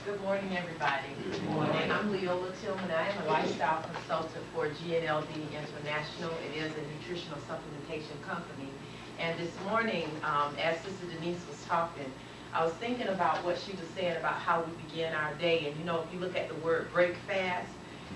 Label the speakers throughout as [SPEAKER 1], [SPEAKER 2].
[SPEAKER 1] Good morning, everybody.
[SPEAKER 2] Good morning.
[SPEAKER 1] I'm Leola Tillman. I am a lifestyle consultant for GNLD International. It is a nutritional supplementation company. And this morning, as Sister Denise was talking, I was thinking about what she was saying about how we begin our day. And you know, if you look at the word break fast,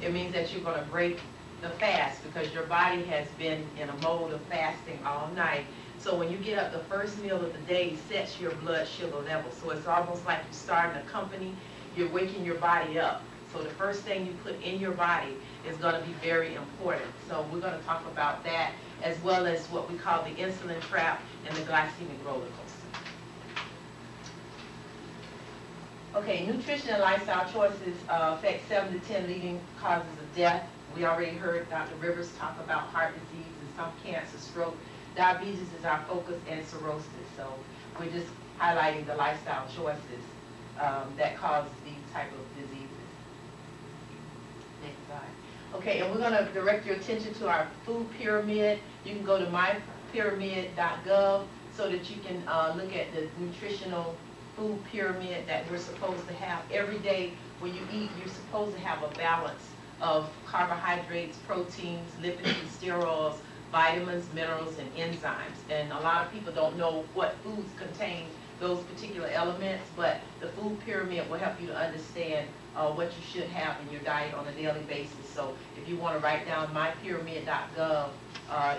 [SPEAKER 1] it means that you're going to break the fast because your body has been in a mode of fasting all night. So when you get up, the first meal of the day sets your blood sugar level. So it's almost like you're starting a company, you're waking your body up. So the first thing you put in your body is going to be very important. So we're going to talk about that, as well as what we call the insulin trap and the glycemic roller coaster. Okay, nutrition and lifestyle choices affect 7 to 10 leading causes of death. We already heard Dr. Rivers talk about heart disease and some cancer, stroke. Diabetes is our focus, and cirrhosis. So we're just highlighting the lifestyle choices that cause these type of diseases. Next slide. Okay, and we're going to direct your attention to our food pyramid. You can go to mypyramid.gov so that you can look at the nutritional food pyramid that we're supposed to have. Every day when you eat, you're supposed to have a balance of carbohydrates, proteins, lipids, and sterols, vitamins, minerals, and enzymes. And a lot of people don't know what foods contain those particular elements, but the food pyramid will help you to understand what you should have in your diet on a daily basis. So if you want to write down mypyramid.gov,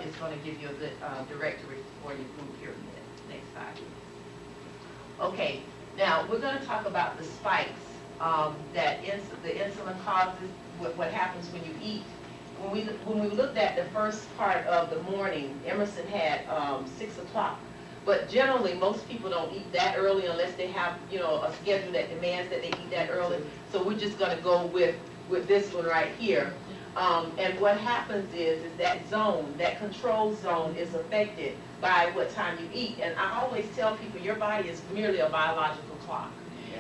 [SPEAKER 1] it's going to give you a good directory for your food pyramid. Next slide. Okay, now we're going to talk about the spikes that the insulin causes, what happens when you eat. When we looked at the first part of the morning, Emerson had 6 o'clock. But generally, most people don't eat that early unless they have, you know, a schedule that demands that they eat that early. So we're just going to go with this one right here. And what happens is that zone, that control zone, is affected by what time you eat. And I always tell people your body is merely a biological clock.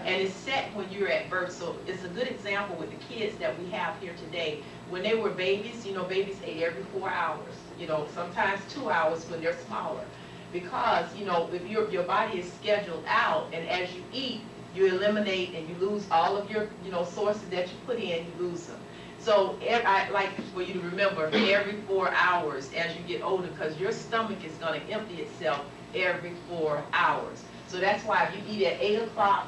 [SPEAKER 1] And it's set when you're at birth. So it's a good example with the kids that we have here today. When they were babies, you know, babies ate every 4 hours, you know, sometimes 2 hours when they're smaller. Because, you know, if your body is scheduled out, and as you eat, you eliminate and you lose all of your, you know, sources that you put in, you lose them. So I like for you to remember every 4 hours as you get older, because your stomach is going to empty itself every 4 hours. So that's why if you eat at 8 o'clock,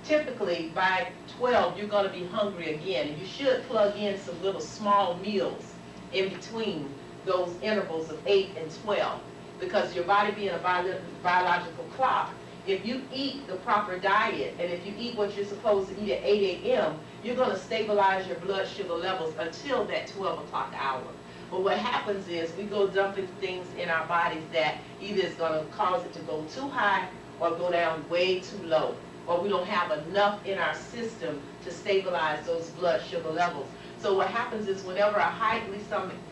[SPEAKER 1] typically by 12 you're going to be hungry again, and you should plug in some little small meals in between those intervals of 8 and 12, because your body being a biological clock, if you eat the proper diet and if you eat what you're supposed to eat at 8 a.m., you're going to stabilize your blood sugar levels until that 12 o'clock hour. But what happens is we go dumping things in our bodies that either is going to cause it to go too high or go down way too low, or we don't have enough in our system to stabilize those blood sugar levels. So what happens is whenever a high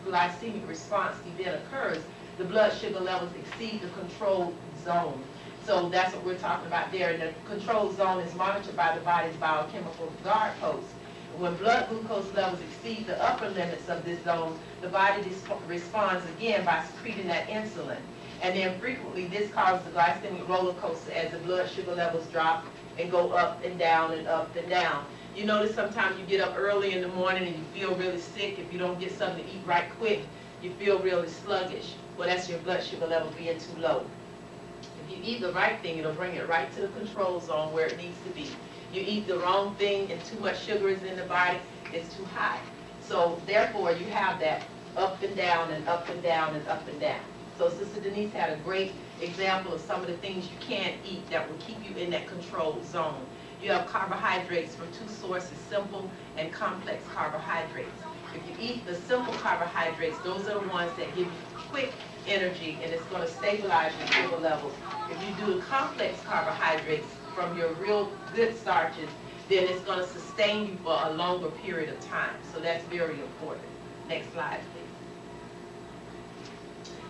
[SPEAKER 1] glycemic response event occurs, the blood sugar levels exceed the control zone. So that's what we're talking about there. And the control zone is monitored by the body's biochemical guard post. When blood glucose levels exceed the upper limits of this zone, the body responds again by secreting that insulin. And then frequently this causes the glycemic roller coaster as the blood sugar levels drop and go up and down and up and down. You notice sometimes you get up early in the morning and you feel really sick. If you don't get something to eat right quick, you feel really sluggish. Well, that's your blood sugar level being too low. If you eat the right thing, it'll bring it right to the control zone where it needs to be. You eat the wrong thing and too much sugar is in the body, it's too high. So therefore you have that up and down and up and down and up and down. So Sister Denise had a great example of some of the things you can't eat that will keep you in that control zone. You have carbohydrates from two sources, simple and complex carbohydrates. If you eat the simple carbohydrates, those are the ones that give you quick energy and it's going to stabilize your sugar levels. If you do the complex carbohydrates from your real good starches, then it's going to sustain you for a longer period of time. So that's very important. Next slide, please.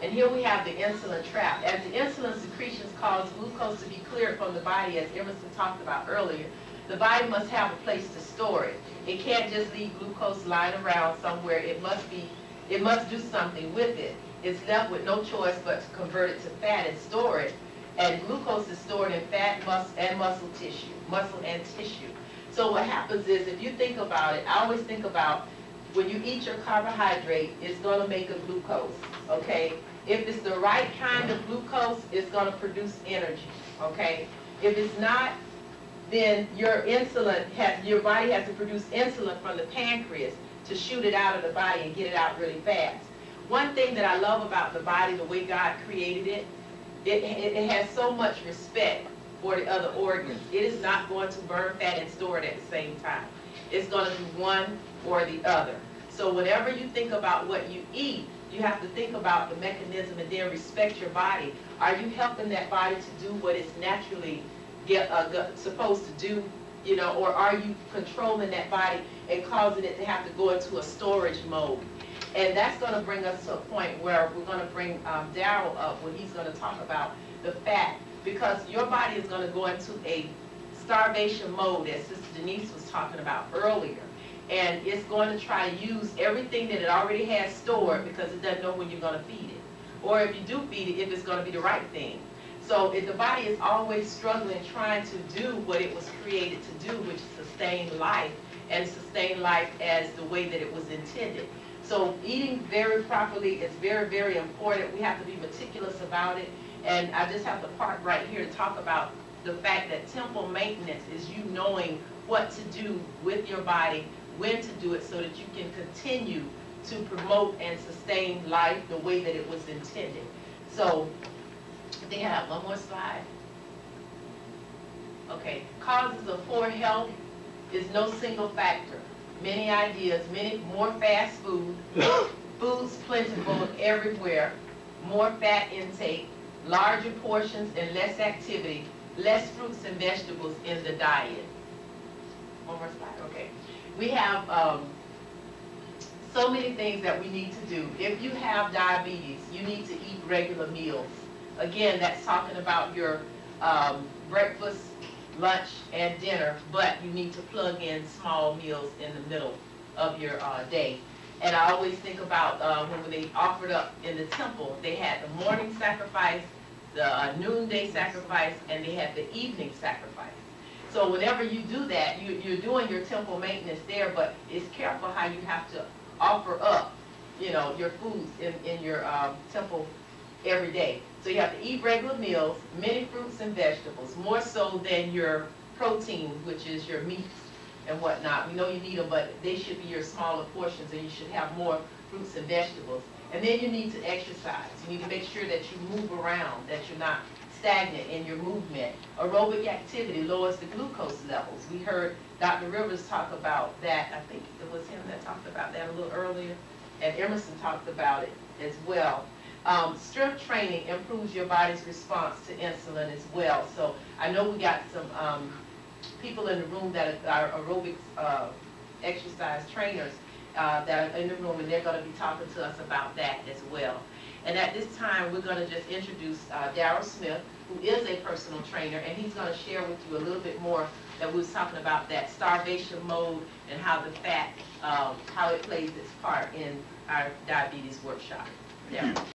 [SPEAKER 1] And here we have the insulin trap. As the insulin secretions cause glucose to be cleared from the body, as Emerson talked about earlier, the body must have a place to store it. It can't just leave glucose lying around somewhere. It must do something with it. It's left with no choice but to convert it to fat and store it. And glucose is stored in fat, muscle and tissue. So what happens is, if you think about it, I always think about when you eat your carbohydrate, it's going to make a glucose, okay? If it's the right kind of glucose, it's going to produce energy, okay? If it's not, then your body has to produce insulin from the pancreas to shoot it out of the body and get it out really fast. One thing that I love about the body, the way God created it, it has so much respect for the other organs. It is not going to burn fat and store it at the same time. It's going to do one or the other. So whenever you think about what you eat, you have to think about the mechanism and then respect your body. Are you helping that body to do what it's naturally supposed to do, you know, or are you controlling that body and causing it to have to go into a storage mode? And that's going to bring us to a point where we're going to bring Darryl up when he's going to talk about the fat, because your body is going to go into a starvation mode, as Sister Denise was talking about earlier. And it's going to try to use everything that it already has stored because it doesn't know when you're going to feed it. Or if you do feed it, if it's going to be the right thing. So if the body is always struggling, trying to do what it was created to do, which is sustain life, and sustain life as the way that it was intended. So eating very properly is very, very important. We have to be meticulous about it. And I just have to park right here to talk about the fact that temple maintenance is you knowing what to do with your body, when to do it, so that you can continue to promote and sustain life the way that it was intended. So I think I have one more slide. Okay, causes of poor health is no single factor. Many ideas, more fast food, foods plentiful everywhere, more fat intake, larger portions and less activity, less fruits and vegetables in the diet. One more slide, okay. We have so many things that we need to do. If you have diabetes, you need to eat regular meals. Again, that's talking about your breakfast, lunch, and dinner, but you need to plug in small meals in the middle of your day. And I always think about when they offered up in the temple, they had the morning sacrifice, the noonday sacrifice, and they had the evening sacrifice. So whenever you do that, you're doing your temple maintenance there, but it's careful how you have to offer up, you know, your foods in your temple every day. So you have to eat regular meals, many fruits and vegetables, more so than your protein, which is your meats and whatnot. We know you need them, but they should be your smaller portions, and you should have more fruits and vegetables. And then you need to exercise. You need to make sure that you move around, that you're not stagnant in your movement. Aerobic activity lowers the glucose levels. We heard Dr. Rivers talk about that. I think it was him that talked about that a little earlier, and Emerson talked about it as well. Strength training improves your body's response to insulin as well. So I know we got some people in the room that are aerobics exercise trainers that are in the room, and they're going to be talking to us about that as well. And at this time, we're going to just introduce Darryl Smith, who is a personal trainer, and he's going to share with you a little bit more that we was talking about, that starvation mode and how the fat, how it plays its part in our diabetes workshop. Yeah.